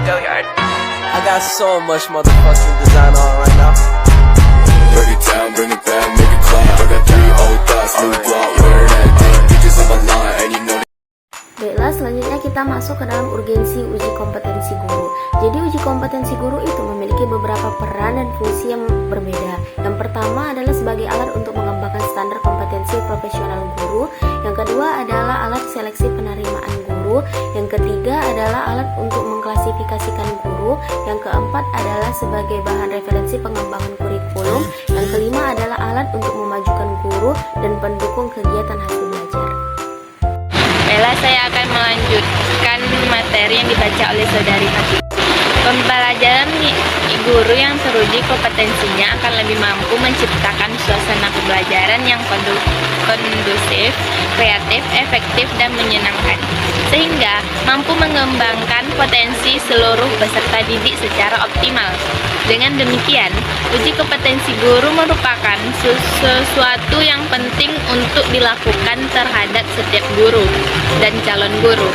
I got so much motherfucking design on right now. Break it down, bring it back, make it clap. I got 3 old thoughts, new block, where that thing. Bitches on my line, and you know. Baiklah, selanjutnya kita masuk ke dalam urgensi uji kompetensi guru. Jadi uji kompetensi guru itu memiliki beberapa peran dan fungsi yang berbeda. Yang pertama adalah sebagai alat untuk mengembangkan standar kompetensi profesional guru. Yang kedua adalah alat seleksi penerimaan guru. Yang ketiga adalah alat untuk mengklasifikasikan guru. Yang keempat adalah sebagai bahan referensi pengembangan kurikulum. Yang kelima adalah alat untuk memajukan guru dan pendukung kegiatan hasil belajar. Baiklah, saya akan melanjutkan materi yang dibaca oleh saudari Fatih. Pembelajaran guru yang teruji kompetensinya akan lebih mampu menciptakan suasana pembelajaran yang kondusif, kreatif, efektif, dan menyenangkan, sehingga mampu mengembangkan potensi seluruh peserta didik secara optimal. Dengan demikian, uji kompetensi guru merupakan sesuatu yang penting untuk dilakukan terhadap setiap guru dan calon guru.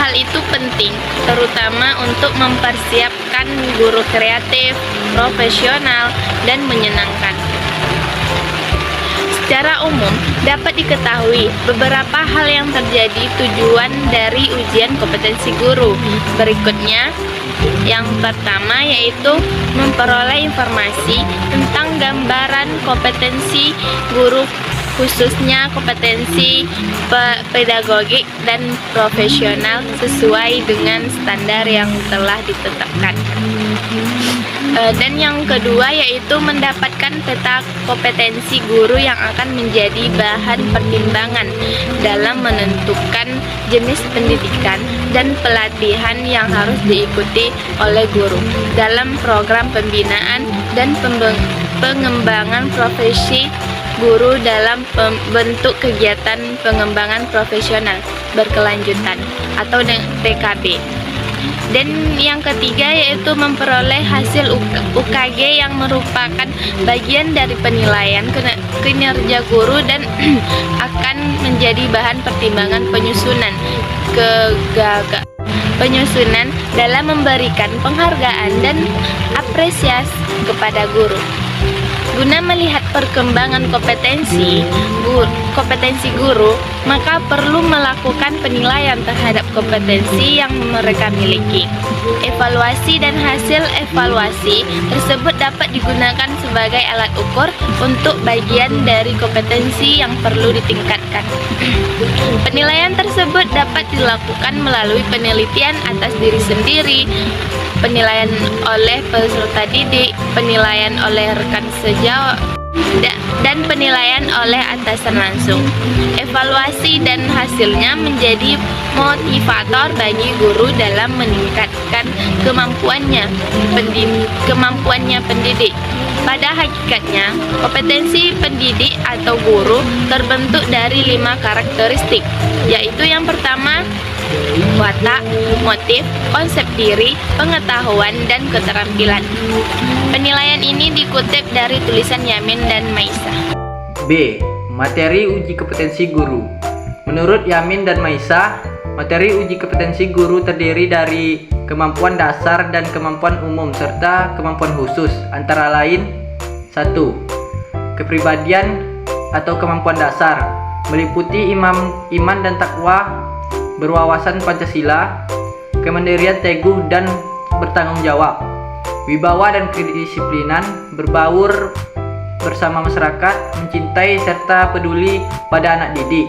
Hal itu penting terutama untuk mempersiapkan guru kreatif, profesional, dan menyenangkan. Secara umum, dapat diketahui beberapa hal yang terjadi tujuan dari ujian kompetensi guru. Berikutnya, yang pertama yaitu memperoleh informasi tentang gambaran kompetensi guru, khususnya kompetensi pedagogik dan profesional sesuai dengan standar yang telah ditetapkan. Dan yang kedua yaitu mendapatkan peta kompetensi guru yang akan menjadi bahan pertimbangan dalam menentukan jenis pendidikan dan pelatihan yang harus diikuti oleh guru dalam program pembinaan dan pengembangan profesi guru dalam bentuk kegiatan pengembangan profesional berkelanjutan atau PKB. Dan yang ketiga yaitu memperoleh hasil UKG yang merupakan bagian dari penilaian kinerja guru dan akan menjadi bahan pertimbangan penyusunan dalam memberikan penghargaan dan apresiasi kepada guru. Guna melihat perkembangan kompetensi guru, maka perlu melakukan penilaian terhadap kompetensi yang mereka miliki. Evaluasi dan hasil evaluasi tersebut dapat digunakan sebagai alat ukur untuk bagian dari kompetensi yang perlu ditingkatkan. Penilaian tersebut dapat dilakukan melalui penelitian atas diri sendiri, penilaian oleh peserta didik, penilaian oleh rekan sejawat, dan penilaian oleh atasan langsung. Evaluasi dan hasilnya menjadi motivator bagi guru dalam meningkatkan kemampuannya pendidik. Pada hakikatnya, kompetensi pendidik atau guru terbentuk dari 5 karakteristik, yaitu yang pertama, watak, motif, konsep diri, pengetahuan, dan keterampilan. Penilaian ini dikutip dari tulisan Yamin dan Maisa. B. Materi uji kompetensi guru. Menurut Yamin dan Maisa, materi uji kompetensi guru terdiri dari kemampuan dasar dan kemampuan umum serta kemampuan khusus, antara lain 1. Kepribadian atau kemampuan dasar meliputi iman dan takwa, berwawasan Pancasila, kemandirian teguh dan bertanggung jawab, wibawa dan kedisiplinan, berbaur bersama masyarakat, mencintai serta peduli pada anak didik.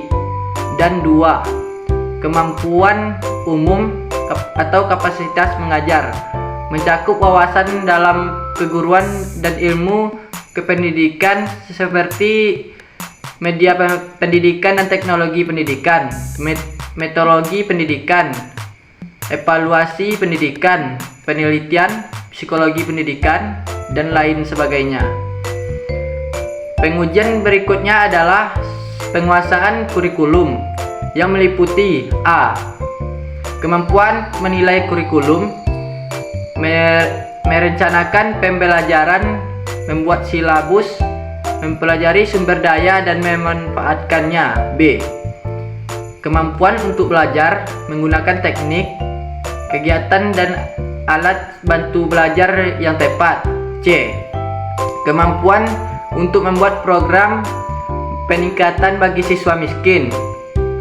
Dan 2. Kemampuan umum atau kapasitas mengajar, mencakup wawasan dalam keguruan dan ilmu kependidikan seperti media pendidikan dan teknologi pendidikan, metodologi pendidikan, evaluasi pendidikan, penelitian, psikologi pendidikan, dan lain sebagainya. Pengujian berikutnya adalah penguasaan kurikulum yang meliputi A. Kemampuan menilai kurikulum, merencanakan pembelajaran, membuat silabus, mempelajari sumber daya dan memanfaatkannya. B. Kemampuan untuk belajar, menggunakan teknik, kegiatan dan alat bantu belajar yang tepat. C. Kemampuan untuk membuat program peningkatan bagi siswa miskin.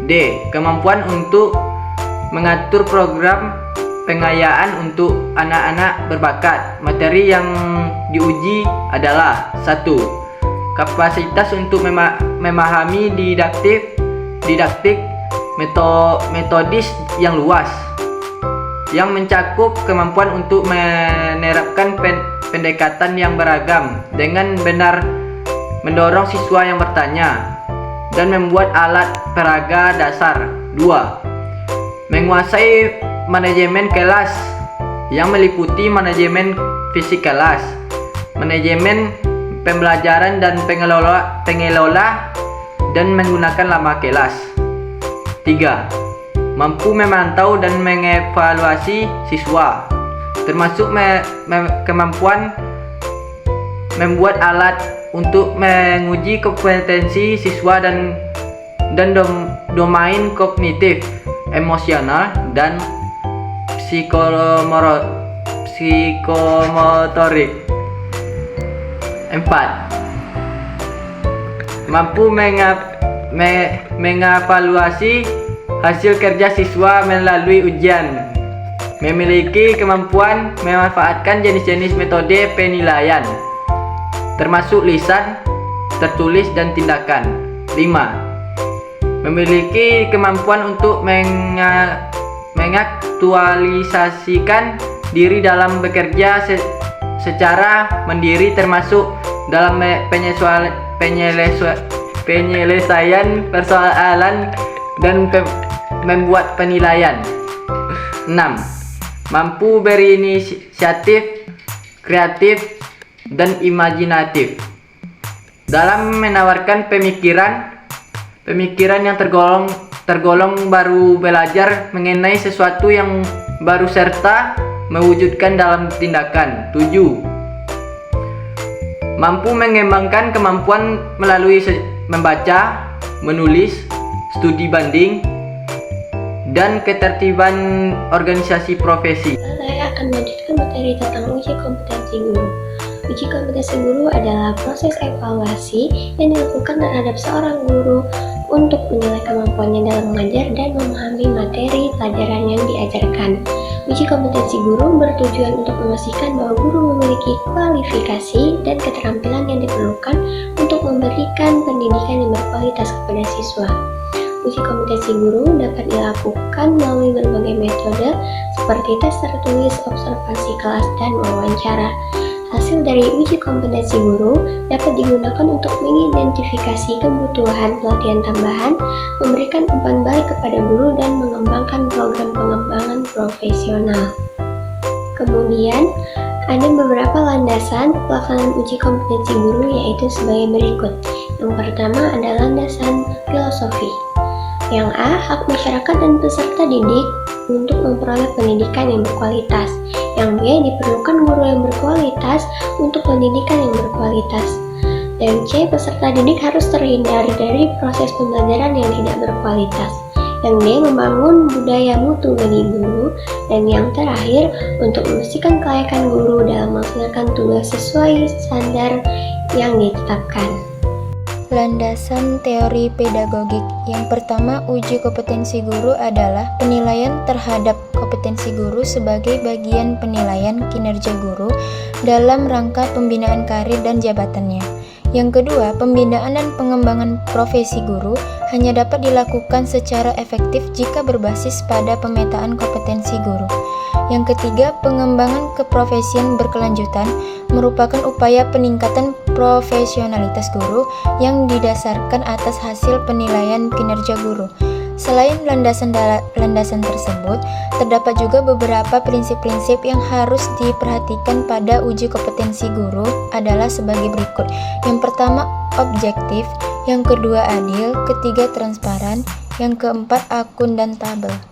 D. Kemampuan untuk mengatur program pengayaan untuk anak-anak berbakat. Materi yang diuji adalah 1. Kapasitas untuk memahami didaktik metodis yang luas, yang mencakup kemampuan untuk menerapkan pendekatan yang beragam dengan benar, mendorong siswa yang bertanya, dan membuat alat peraga dasar. 2. Menguasai manajemen kelas yang meliputi manajemen fisik kelas, manajemen pembelajaran dan pengelola dan menggunakan lama kelas. 3. Mampu memantau dan mengevaluasi siswa, termasuk kemampuan membuat alat untuk menguji kompetensi siswa dan domain kognitif, emosional, dan psikomotorik. 4. Mampu mengevaluasi hasil kerja siswa melalui ujian, memiliki kemampuan memanfaatkan jenis-jenis metode penilaian, termasuk lisan, tertulis, dan tindakan. 5. Memiliki kemampuan untuk mengaktualisasikan diri dalam bekerja secara mandiri, termasuk dalam penyelesaian persoalan dan membuat penilaian. 6. Mampu berinisiatif, kreatif, dan imajinatif dalam menawarkan pemikiran yang tergolong baru, belajar mengenai sesuatu yang baru serta mewujudkan dalam tindakan. 7. Mampu mengembangkan kemampuan melalui membaca, menulis, studi banding, dan ketertiban organisasi profesi. Saya akan melanjutkan materi tentang uji kompetensi guru. Uji kompetensi guru adalah proses evaluasi yang dilakukan terhadap seorang guru untuk menilai kemampuannya dalam mengajar dan memahami materi pelajaran yang diajarkan. Uji kompetensi guru bertujuan untuk memastikan bahwa guru memiliki kualifikasi dan keterampilan yang diperlukan untuk memberikan pendidikan yang berkualitas kepada siswa. Uji kompetensi guru dapat dilakukan melalui berbagai metode seperti tes tertulis, observasi kelas, dan wawancara. Hasil dari uji kompetensi guru dapat digunakan untuk mengidentifikasi kebutuhan pelatihan tambahan, memberikan umpan balik kepada guru, dan mengembangkan program pengembangan profesional. Kemudian, ada beberapa landasan pelaksanaan uji kompetensi guru, yaitu sebagai berikut. Yang pertama adalah landasan filosofi. Yang A, hak masyarakat dan peserta didik untuk memperoleh pendidikan yang berkualitas. Yang B, diperlukan guru yang berkualitas untuk pendidikan yang berkualitas. Dan C, peserta didik harus terhindar dari proses pembelajaran yang tidak berkualitas. Yang D, membangun budaya mutu bagi guru. Dan yang terakhir, untuk memastikan kelayakan guru dalam melaksanakan tugas sesuai standar yang ditetapkan. Landasan teori pedagogik. Yang pertama, uji kompetensi guru adalah penilaian terhadap kompetensi guru sebagai bagian penilaian kinerja guru dalam rangka pembinaan karir dan jabatannya. Yang kedua, pembinaan dan pengembangan profesi guru hanya dapat dilakukan secara efektif jika berbasis pada pemetaan kompetensi guru. Yang ketiga, pengembangan keprofesian berkelanjutan merupakan upaya peningkatan profesionalitas guru yang didasarkan atas hasil penilaian kinerja guru. Selain landasan tersebut, terdapat juga beberapa prinsip-prinsip yang harus diperhatikan pada uji kompetensi guru adalah sebagai berikut. Yang pertama, objektif. Yang kedua, adil. Ketiga, transparan. Yang keempat, akuntabel.